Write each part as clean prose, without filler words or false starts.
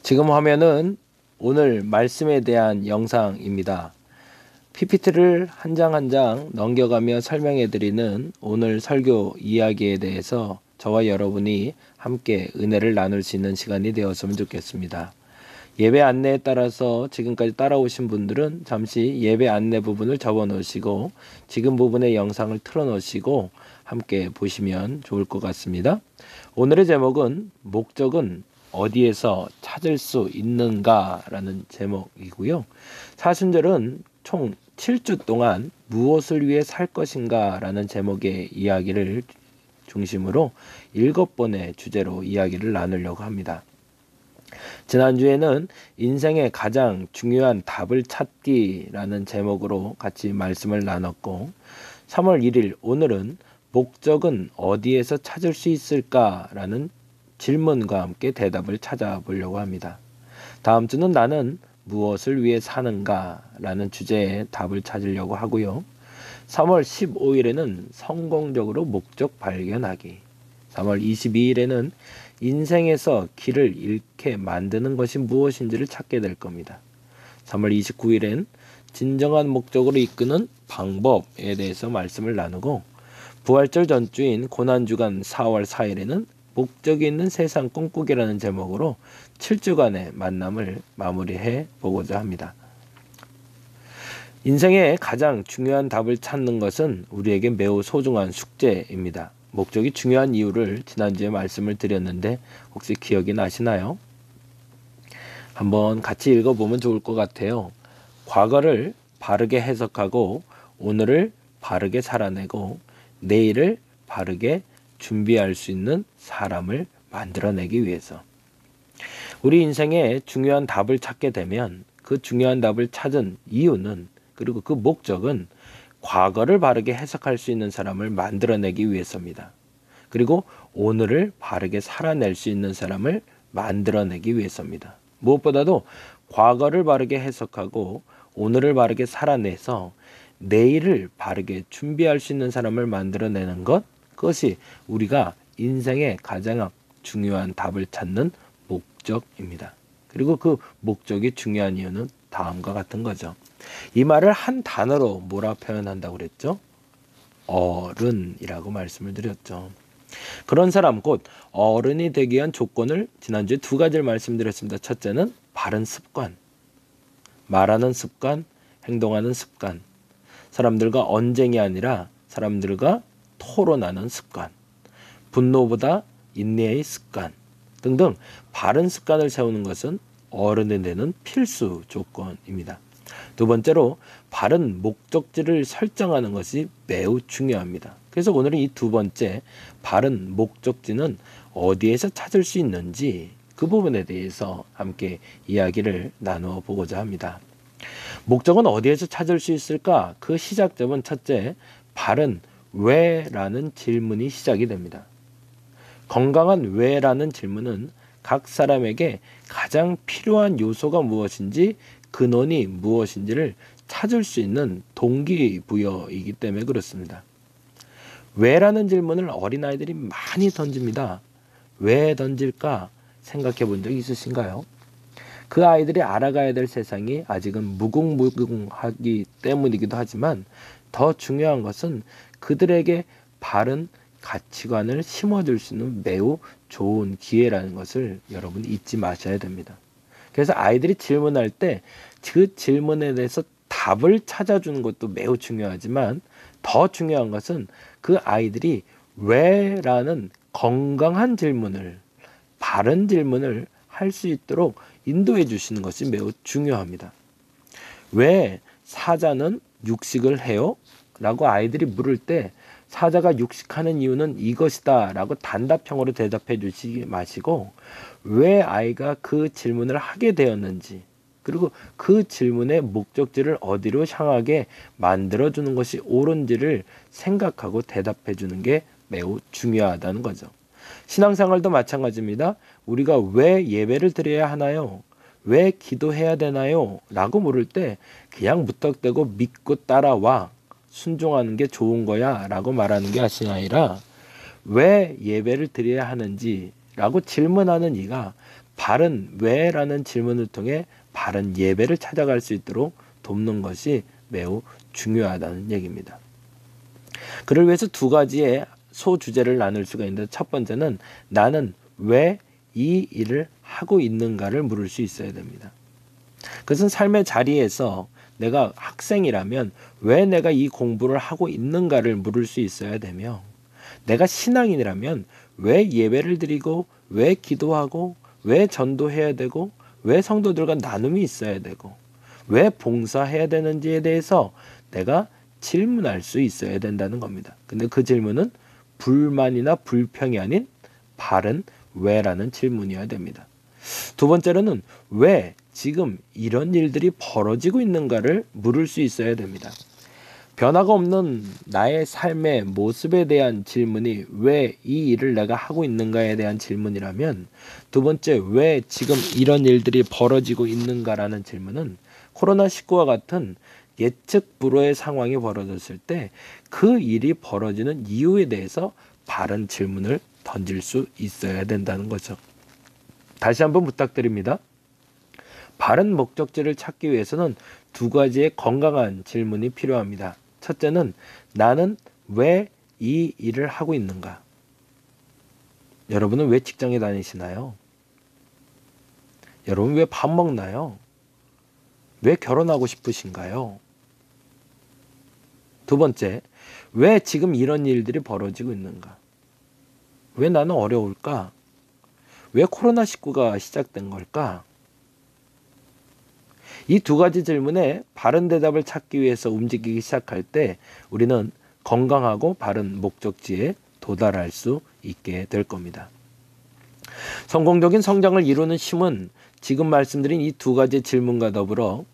지금 화면은 오늘 말씀에 대한 영상입니다. PPT를 한 장 한 장 넘겨가며 설명해 드리는 오늘 설교 이야기에 대해서 저와 여러분이 함께 은혜를 나눌 수 있는 시간이 되었으면 좋겠습니다. 예배 안내에 따라서 지금까지 따라오신 분들은 잠시 예배 안내 부분을 접어 놓으시고 지금 부분의 영상을 틀어 놓으시고 함께 보시면 좋을 것 같습니다. 오늘의 제목은 목적은 어디에서 찾을 수 있는가 라는 제목이고요. 사순절은 총 7주 동안 무엇을 위해 살 것인가 라는 제목의 이야기를 중심으로 7번의 주제로 이야기를 나누려고 합니다. 지난주에는 인생의 가장 중요한 답을 찾기라는 제목으로 같이 말씀을 나눴고 3월 1일 오늘은 목적은 어디에서 찾을 수 있을까라는 질문과 함께 대답을 찾아보려고 합니다. 다음 주는 나는 무엇을 위해 사는가라는 주제에 답을 찾으려고 하고요. 3월 15일에는 성공적으로 목적 발견하기, 3월 22일에는 인생에서 길을 잃게 만드는 것이 무엇인지를 찾게 될 겁니다. 3월 29일엔 진정한 목적으로 이끄는 방법에 대해서 말씀을 나누고 부활절 전주인 고난주간 4월 4일에는 목적이 있는 세상 꿈꾸기라는 제목으로 7주간의 만남을 마무리해 보고자 합니다. 인생의 가장 중요한 답을 찾는 것은 우리에게 매우 소중한 숙제입니다. 목적이 중요한 이유를 지난주에 말씀을 드렸는데 혹시 기억이 나시나요? 한번 같이 읽어보면 좋을 것 같아요. 과거를 바르게 해석하고 오늘을 바르게 살아내고 내일을 바르게 준비할 수 있는 사람을 만들어내기 위해서. 우리 인생에 중요한 답을 찾게 되면 그 중요한 답을 찾은 이유는 그리고 그 목적은 과거를 바르게 해석할 수 있는 사람을 만들어내기 위해서입니다. 그리고 오늘을 바르게 살아낼 수 있는 사람을 만들어내기 위해서입니다. 무엇보다도 과거를 바르게 해석하고 오늘을 바르게 살아내서 내일을 바르게 준비할 수 있는 사람을 만들어내는 것, 그것이 우리가 인생의 가장 중요한 답을 찾는 목적입니다. 그리고 그 목적이 중요한 이유는 다음과 같은 거죠. 이 말을 한 단어로 뭐라 표현한다고 그랬죠? 어른이라고 말씀을 드렸죠. 그런 사람 곧 어른이 되기 위한 조건을 지난주에 2가지를 말씀드렸습니다. 첫째는 바른 습관, 말하는 습관, 행동하는 습관, 사람들과 언쟁이 아니라 사람들과 토론하는 습관, 분노보다 인내의 습관 등등 바른 습관을 세우는 것은 어른이 되는 필수 조건입니다. 두 번째로 바른 목적지를 설정하는 것이 매우 중요합니다. 그래서 오늘은 이 2번째 바른 목적지는 어디에서 찾을 수 있는지 그 부분에 대해서 함께 이야기를 나누어 보고자 합니다. 목적은 어디에서 찾을 수 있을까? 그 시작점은 첫째, 바른 왜라는 질문이 시작이 됩니다. 건강한 왜라는 질문은 각 사람에게 가장 필요한 요소가 무엇인지 근원이 무엇인지를 찾을 수 있는 동기부여이기 때문에 그렇습니다. 왜라는 질문을 어린아이들이 많이 던집니다. 왜 던질까 생각해 본 적 있으신가요? 그 아이들이 알아가야 될 세상이 아직은 무궁무궁하기 때문이기도 하지만 더 중요한 것은 그들에게 바른 가치관을 심어줄 수 있는 매우 좋은 기회라는 것을 여러분 잊지 마셔야 됩니다. 그래서 아이들이 질문할 때 그 질문에 대해서 답을 찾아주는 것도 매우 중요하지만 더 중요한 것은 그 아이들이 왜라는 건강한 질문을, 바른 질문을 할 수 있도록 인도해 주시는 것이 매우 중요합니다. 왜 사자는 육식을 해요? 라고 아이들이 물을 때 사자가 육식하는 이유는 이것이다 라고 단답형으로 대답해 주시지 마시고 왜 아이가 그 질문을 하게 되었는지 그리고 그 질문의 목적지를 어디로 향하게 만들어주는 것이 옳은지를 생각하고 대답해 주는 게 매우 중요하다는 거죠. 신앙생활도 마찬가지입니다. 우리가 왜 예배를 드려야 하나요? 왜 기도해야 되나요? 라고 물을 때 그냥 무턱대고 믿고 따라와 순종하는 게 좋은 거야 라고 말하는 게 아니라 왜 예배를 드려야 하는지 라고 질문하는 이가 바른 왜라는 질문을 통해 바른 예배를 찾아갈 수 있도록 돕는 것이 매우 중요하다는 얘기입니다. 그를 위해서 두 가지의 소주제를 나눌 수가 있는데, 첫 번째는 나는 왜 이 일을 하고 있는가를 물을 수 있어야 됩니다. 그것은 삶의 자리에서 내가 학생이라면 왜 내가 이 공부를 하고 있는가를 물을 수 있어야 되며, 내가 신앙인이라면 왜 예배를 드리고, 왜 기도하고, 왜 전도해야 되고, 왜 성도들과 나눔이 있어야 되고, 왜 봉사해야 되는지에 대해서 내가 질문할 수 있어야 된다는 겁니다. 근데 그 질문은 불만이나 불평이 아닌 바른 왜라는 질문이어야 됩니다. 두 번째로는 왜 지금 이런 일들이 벌어지고 있는가를 물을 수 있어야 됩니다. 변화가 없는 나의 삶의 모습에 대한 질문이 왜 이 일을 내가 하고 있는가에 대한 질문이라면, 두 번째 왜 지금 이런 일들이 벌어지고 있는가라는 질문은 코로나19와 같은 예측 불허의 상황이 벌어졌을 때 그 일이 벌어지는 이유에 대해서 바른 질문을 던질 수 있어야 된다는 거죠. 다시 한번 부탁드립니다. 바른 목적지를 찾기 위해서는 두 가지의 건강한 질문이 필요합니다. 첫째는 나는 왜 이 일을 하고 있는가? 여러분은 왜 직장에 다니시나요? 여러분 왜 밥 먹나요? 왜 결혼하고 싶으신가요? 두 번째, 왜 지금 이런 일들이 벌어지고 있는가? 왜 나는 어려울까? 왜 코로나19가 시작된 걸까? 이 두 가지 질문에 바른 대답을 찾기 위해서 움직이기 시작할 때 우리는 건강하고 바른 목적지에 도달할 수 있게 될 겁니다. 성공적인 성장을 이루는 힘은 지금 말씀드린 이 두 가지 질문과 더불어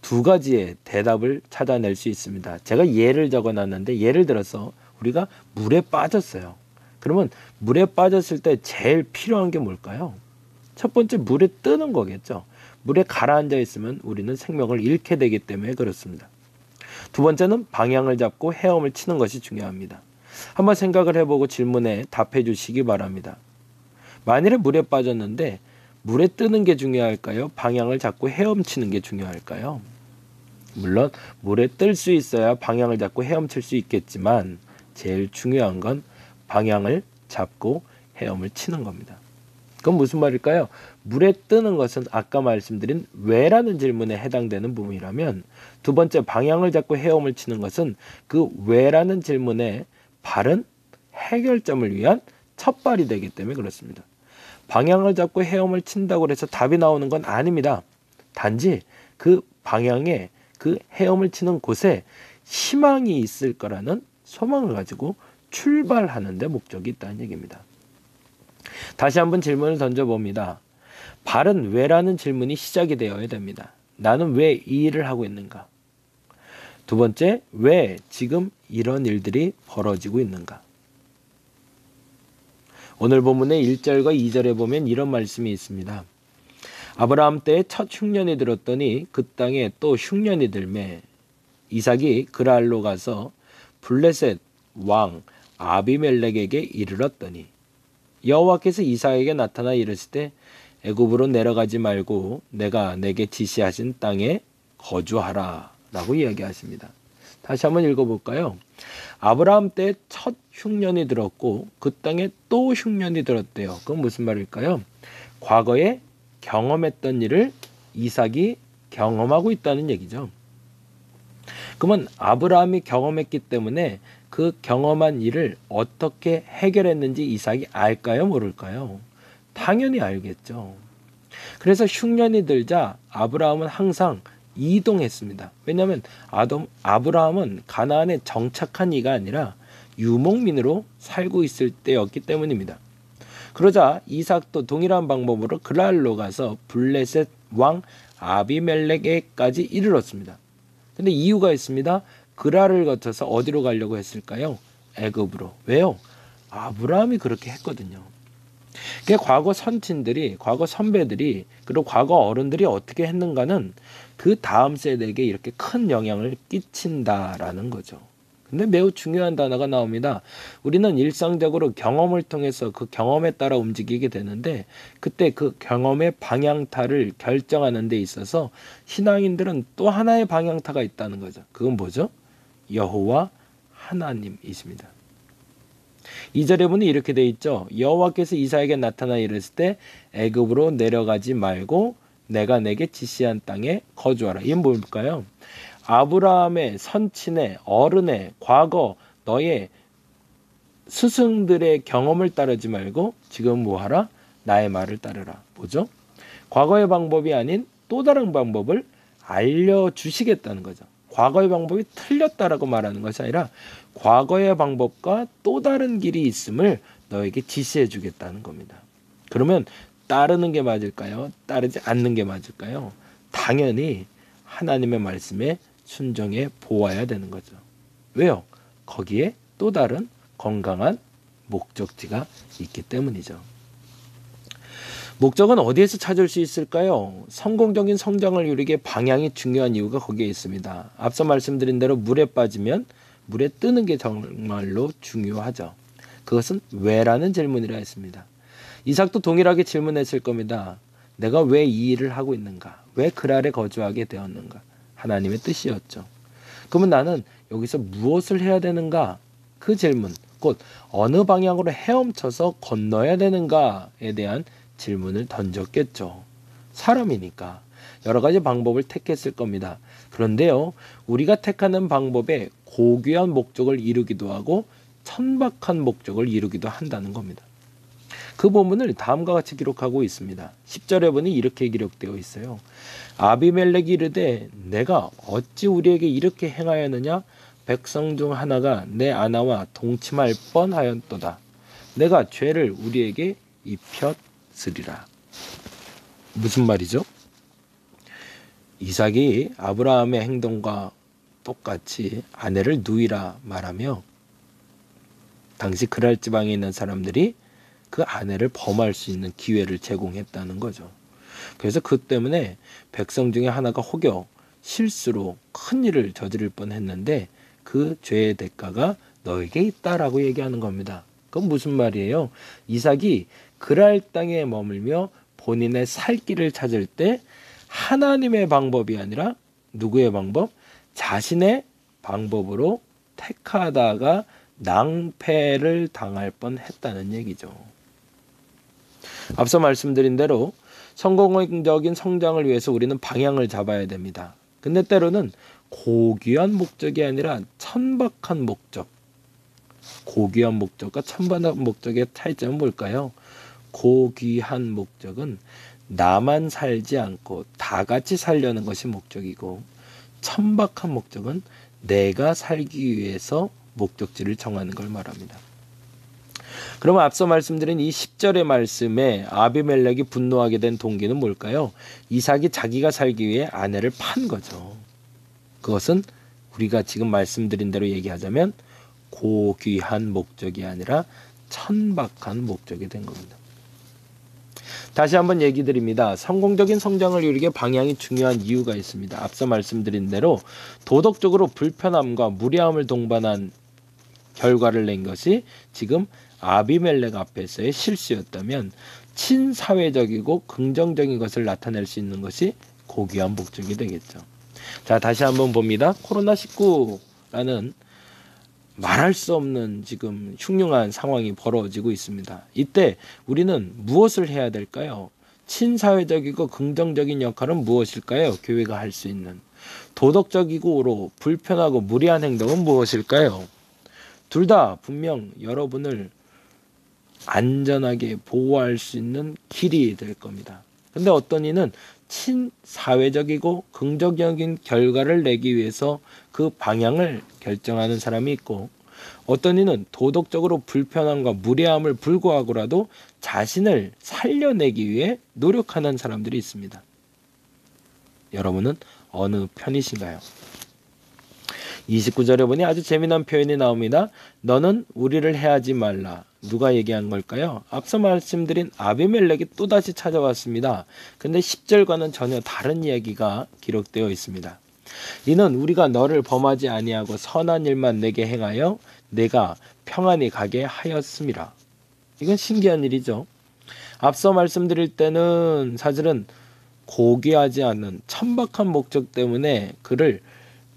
두 가지의 대답을 찾아낼 수 있습니다. 제가 예를 적어놨는데, 예를 들어서 우리가 물에 빠졌어요. 그러면 물에 빠졌을 때 제일 필요한 게 뭘까요? 첫 번째, 물에 뜨는 거겠죠. 물에 가라앉아 있으면 우리는 생명을 잃게 되기 때문에 그렇습니다. 두 번째는 방향을 잡고 헤엄을 치는 것이 중요합니다. 한번 생각을 해보고 질문에 답해 주시기 바랍니다. 만일에 물에 빠졌는데 물에 뜨는 게 중요할까요? 방향을 잡고 헤엄치는 게 중요할까요? 물론 물에 뜰 수 있어야 방향을 잡고 헤엄칠 수 있겠지만 제일 중요한 건 방향을 잡고 헤엄을 치는 겁니다. 그건 무슨 말일까요? 물에 뜨는 것은 아까 말씀드린 왜라는 질문에 해당되는 부분이라면, 두 번째 방향을 잡고 헤엄을 치는 것은 그 왜라는 질문에 바른 해결점을 위한 첫발이 되기 때문에 그렇습니다. 방향을 잡고 헤엄을 친다고 해서 답이 나오는 건 아닙니다. 단지 그 방향에, 그 헤엄을 치는 곳에 희망이 있을 거라는 소망을 가지고 출발하는 데 목적이 있다는 얘기입니다. 다시 한번 질문을 던져봅니다. 바른 왜라는 질문이 시작이 되어야 됩니다. 나는 왜 이 일을 하고 있는가? 두 번째, 왜 지금 이런 일들이 벌어지고 있는가? 오늘 본문의 1절과 2절에 보면 이런 말씀이 있습니다. 아브라함 때에 첫 흉년이 들었더니 그 땅에 또 흉년이 들매 이삭이 그랄로 가서 블레셋 왕 아비멜렉에게 이르렀더니 여호와께서 이삭에게 나타나 이르시되 애굽으로 내려가지 말고 내가 내게 지시하신 땅에 거주하라 라고 이야기하십니다. 다시 한번 읽어볼까요? 아브라함 때 첫 흉년이 들었고 그 땅에 또 흉년이 들었대요. 그건 무슨 말일까요? 과거에 경험했던 일을 이삭이 경험하고 있다는 얘기죠. 그러면 아브라함이 경험했기 때문에 그 경험한 일을 어떻게 해결했는지 이삭이 알까요? 모를까요? 당연히 알겠죠. 그래서 흉년이 들자 아브라함은 항상 이동했습니다. 왜냐하면 아브라함은 가나안에 정착한 이가 아니라 유목민으로 살고 있을 때였기 때문입니다. 그러자 이삭도 동일한 방법으로 그랄로 가서 블레셋 왕 아비멜렉에까지 이르렀습니다. 근데 이유가 있습니다. 그랄을 거쳐서 어디로 가려고 했을까요? 애굽으로. 왜요? 아브라함이 그렇게 했거든요. 그러니까 과거 선친들이, 과거 선배들이, 그리고 과거 어른들이 어떻게 했는가는 그 다음 세대에게 이렇게 큰 영향을 끼친다라는 거죠. 근데 매우 중요한 단어가 나옵니다. 우리는 일상적으로 경험을 통해서 그 경험에 따라 움직이게 되는데 그때 그 경험의 방향타를 결정하는 데 있어서 신앙인들은 또 하나의 방향타가 있다는 거죠. 그건 뭐죠? 여호와 하나님이십니다. 2절에 보니 이렇게 돼 있죠. 여호와께서 이사에게 나타나 이르실 때 애굽으로 내려가지 말고 내가 내게 지시한 땅에 거주하라. 이건 뭘까요? 아브라함의 선친의 어른의 과거 너의 스승들의 경험을 따르지 말고 지금 뭐하라? 나의 말을 따르라. 뭐죠? 과거의 방법이 아닌 또 다른 방법을 알려주시겠다는 거죠. 과거의 방법이 틀렸다라고 말하는 것이 아니라 과거의 방법과 또 다른 길이 있음을 너에게 지시해 주겠다는 겁니다. 그러면 따르는 게 맞을까요? 따르지 않는 게 맞을까요? 당연히 하나님의 말씀에 순종해 보아야 되는 거죠. 왜요? 거기에 또 다른 건강한 목적지가 있기 때문이죠. 목적은 어디에서 찾을 수 있을까요? 성공적인 성장을 이루기에 방향이 중요한 이유가 거기에 있습니다. 앞서 말씀드린 대로 물에 빠지면 물에 뜨는 게 정말로 중요하죠. 그것은 왜라는 질문이라 했습니다. 이삭도 동일하게 질문했을 겁니다. 내가 왜 이 일을 하고 있는가? 왜 그랄에 거주하게 되었는가? 하나님의 뜻이었죠. 그러면 나는 여기서 무엇을 해야 되는가? 그 질문, 곧 어느 방향으로 헤엄쳐서 건너야 되는가에 대한 질문을 던졌겠죠. 사람이니까 여러 가지 방법을 택했을 겁니다. 그런데요, 우리가 택하는 방법에 고귀한 목적을 이루기도 하고 천박한 목적을 이루기도 한다는 겁니다. 그 본문을 다음과 같이 기록하고 있습니다. 10절에 보니 이렇게 기록되어 있어요. 아비멜렉이 이르되 내가 어찌 우리에게 이렇게 행하였느냐? 백성 중 하나가 내 아나와 동침할 뻔하였도다. 내가 죄를 우리에게 입혔으리라. 무슨 말이죠? 이삭이 아브라함의 행동과 똑같이 아내를 누이라 말하며 당시 그랄 지방에 있는 사람들이 그 아내를 범할 수 있는 기회를 제공했다는 거죠. 그래서 그 때문에 백성 중에 하나가 혹여 실수로 큰 일을 저지를 뻔했는데 그 죄의 대가가 너에게 있다라고 얘기하는 겁니다. 그건 무슨 말이에요? 이삭이 그랄 땅에 머물며 본인의 살 길을 찾을 때 하나님의 방법이 아니라 누구의 방법? 자신의 방법으로 택하다가 낭패를 당할 뻔했다는 얘기죠. 앞서 말씀드린 대로 성공적인 성장을 위해서 우리는 방향을 잡아야 됩니다. 근데 때로는 고귀한 목적이 아니라 천박한 목적. 고귀한 목적과 천박한 목적의 차이점은 뭘까요? 고귀한 목적은 나만 살지 않고 다 같이 살려는 것이 목적이고, 천박한 목적은 내가 살기 위해서 목적지를 정하는 걸 말합니다. 그러면 앞서 말씀드린 이 10절의 말씀에 아비멜렉이 분노하게 된 동기는 뭘까요? 이삭이 자기가 살기 위해 아내를 판 거죠. 그것은 우리가 지금 말씀드린 대로 얘기하자면 고귀한 목적이 아니라 천박한 목적이 된 겁니다. 다시 한번 얘기 드립니다. 성공적인 성장을 이루기에 방향이 중요한 이유가 있습니다. 앞서 말씀드린 대로 도덕적으로 불편함과 무례함을 동반한 결과를 낸 것이 지금 아비멜렉 앞에서의 실수였다면 친사회적이고 긍정적인 것을 나타낼 수 있는 것이 고귀한 목적이 되겠죠. 자, 다시 한번 봅니다. 코로나19라는 말할 수 없는 지금 흉흉한 상황이 벌어지고 있습니다. 이때 우리는 무엇을 해야 될까요? 친사회적이고 긍정적인 역할은 무엇일까요? 교회가 할 수 있는. 도덕적이고 불편하고 무리한 행동은 무엇일까요? 둘 다 분명 여러분을 안전하게 보호할 수 있는 길이 될 겁니다. 근데 어떤 이는 친사회적이고 긍정적인 결과를 내기 위해서 그 방향을 결정하는 사람이 있고, 어떤 이는 도덕적으로 불편함과 무례함을 불구하고라도 자신을 살려내기 위해 노력하는 사람들이 있습니다. 여러분은 어느 편이신가요? 29절에 보니 아주 재미난 표현이 나옵니다. 너는 우리를 해하지 말라. 누가 얘기한 걸까요? 앞서 말씀드린 아비멜렉이 또다시 찾아왔습니다. 근데 10절과는 전혀 다른 이야기가 기록되어 있습니다. 이는 우리가 너를 범하지 아니하고 선한 일만 내게 행하여 내가 평안히 가게 하였음이라. 이건 신기한 일이죠. 앞서 말씀드릴 때는 사실은 고귀하지 않은 천박한 목적 때문에 그를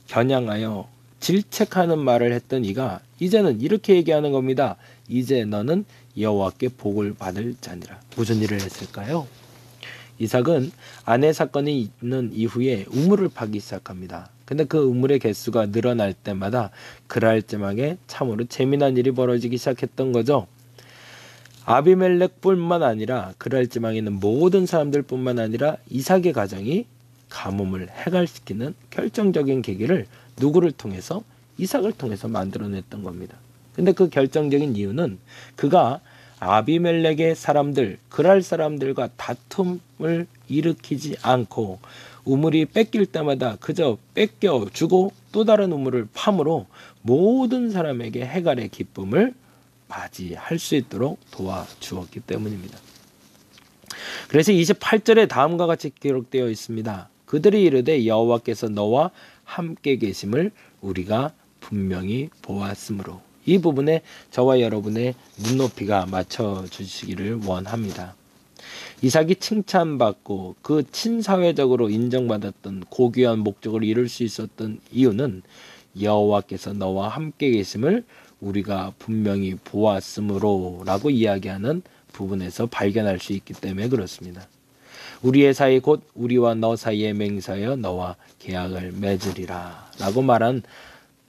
겨냥하여 질책하는 말을 했던 이가 이제는 이렇게 얘기하는 겁니다. 이제 너는 여호와께 복을 받을 자니라. 무슨 일을 했을까요? 이삭은 아내 사건이 있는 이후에 우물을 파기 시작합니다. 근데 그 우물의 개수가 늘어날 때마다 그랄지막에 참으로 재미난 일이 벌어지기 시작했던 거죠. 아비멜렉뿐만 아니라 그랄지막에 있는 모든 사람들뿐만 아니라 이삭의 가정이 가뭄을 해갈시키는 결정적인 계기를 누구를 통해서? 이삭을 통해서 만들어냈던 겁니다. 근데 그 결정적인 이유는 그가 아비멜렉의 사람들, 그랄 사람들과 다툼을 일으키지 않고 우물이 뺏길 때마다 그저 뺏겨주고 또 다른 우물을 팜으로 모든 사람에게 해갈의 기쁨을 맞이할 수 있도록 도와주었기 때문입니다. 그래서 28절에 다음과 같이 기록되어 있습니다. 그들이 이르되 여호와께서 너와 함께 계심을 우리가 분명히 보았으므로. 이 부분에 저와 여러분의 눈높이가 맞춰주시기를 원합니다. 이삭이 칭찬받고 그 친사회적으로 인정받았던 고귀한 목적을 이룰 수 있었던 이유는 여호와께서 너와 함께 계심을 우리가 분명히 보았으므로 라고 이야기하는 부분에서 발견할 수 있기 때문에 그렇습니다. 우리의 사이 곧 우리와 너 사이에 맹세하여 너와 계약을 맺으리라 라고 말한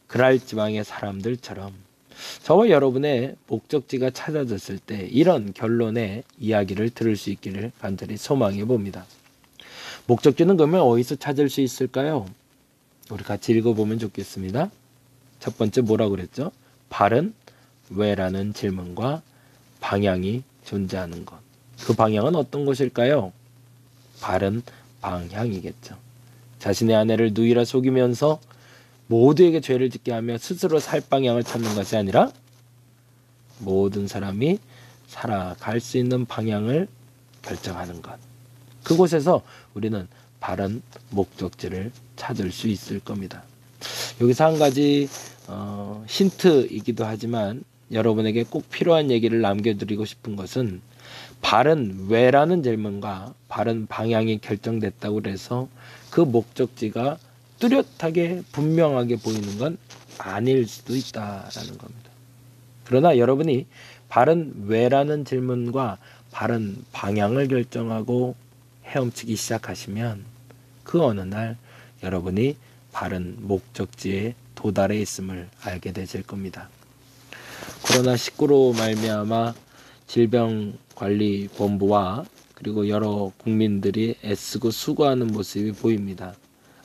그랄 지방의 사람들처럼 저와 여러분의 목적지가 찾아졌을 때 이런 결론의 이야기를 들을 수 있기를 간절히 소망해 봅니다. 목적지는 그러면 어디서 찾을 수 있을까요? 우리 같이 읽어보면 좋겠습니다. 첫 번째 뭐라고 그랬죠? 발은 왜라는 질문과 방향이 존재하는 것. 그 방향은 어떤 것일까요? 바른 방향이겠죠. 자신의 아내를 누이라 속이면서 모두에게 죄를 짓게 하며 스스로 살 방향을 찾는 것이 아니라 모든 사람이 살아갈 수 있는 방향을 결정하는 것. 그곳에서 우리는 바른 목적지를 찾을 수 있을 겁니다. 여기서 한 가지 힌트이기도 하지만 여러분에게 꼭 필요한 얘기를 남겨드리고 싶은 것은 바른 왜라는 질문과 바른 방향이 결정됐다고 해서 그 목적지가 뚜렷하게 분명하게 보이는 건 아닐 수도 있다라는 겁니다. 그러나 여러분이 바른 왜라는 질문과 바른 방향을 결정하고 헤엄치기 시작하시면 그 어느 날 여러분이 바른 목적지에 도달해 있음을 알게 되실 겁니다. 코로나19로 말미암아 질병관리본부와 그리고 여러 국민들이 애쓰고 수고하는 모습이 보입니다.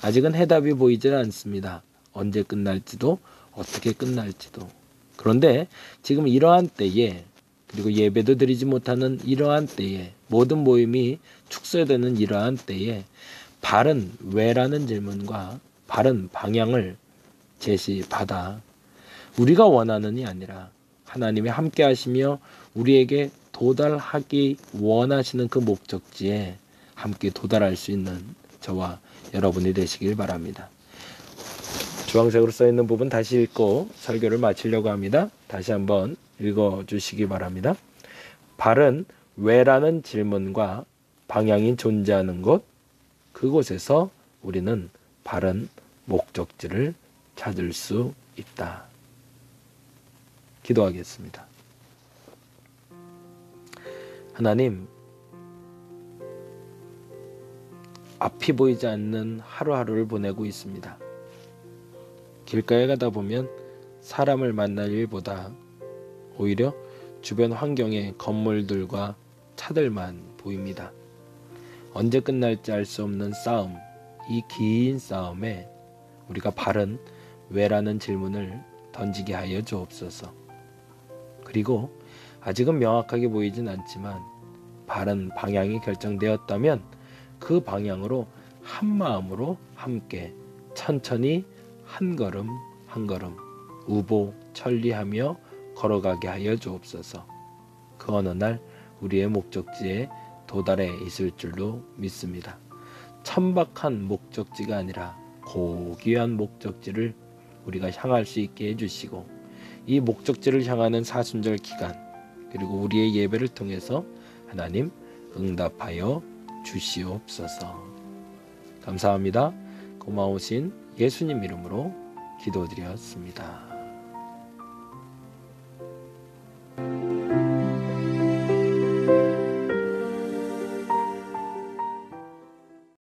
아직은 해답이 보이질 않습니다. 언제 끝날지도 어떻게 끝날지도. 그런데 지금 이러한 때에 그리고 예배도 드리지 못하는 이러한 때에 모든 모임이 축소되는 이러한 때에 바른 왜라는 질문과 바른 방향을 제시받아 우리가 원하는이 아니라 하나님이 함께 하시며 우리에게 도달하기 원하시는 그 목적지에 함께 도달할 수 있는 저와 여러분이 되시길 바랍니다. 주황색으로 써있는 부분 다시 읽고 설교를 마치려고 합니다. 다시 한번 읽어주시기 바랍니다. 바른 왜라는 질문과 방향이 존재하는 곳, 그곳에서 우리는 바른 목적지를 찾을 수 있다. 기도하겠습니다. 하나님, 앞이 보이지 않는 하루하루를 보내고 있습니다. 길가에 가다 보면 사람을 만날 일보다 오히려 주변 환경의 건물들과 차들만 보입니다. 언제 끝날지 알 수 없는 싸움, 이 긴 싸움에 우리가 바른 왜라는 질문을 던지게 하여 주옵소서. 그리고 아직은 명확하게 보이진 않지만 바른 방향이 결정되었다면 그 방향으로 한 마음으로 함께 천천히 한 걸음 한 걸음 우보천리하며 걸어가게 하여 주옵소서. 그 어느 날 우리의 목적지에 도달해 있을 줄로 믿습니다. 천박한 목적지가 아니라 고귀한 목적지를 우리가 향할 수 있게 해주시고, 이 목적지를 향하는 사순절 기간 그리고 우리의 예배를 통해서 하나님 응답하여 주시옵소서. 감사합니다. 고마우신 예수님 이름으로 기도드렸습니다.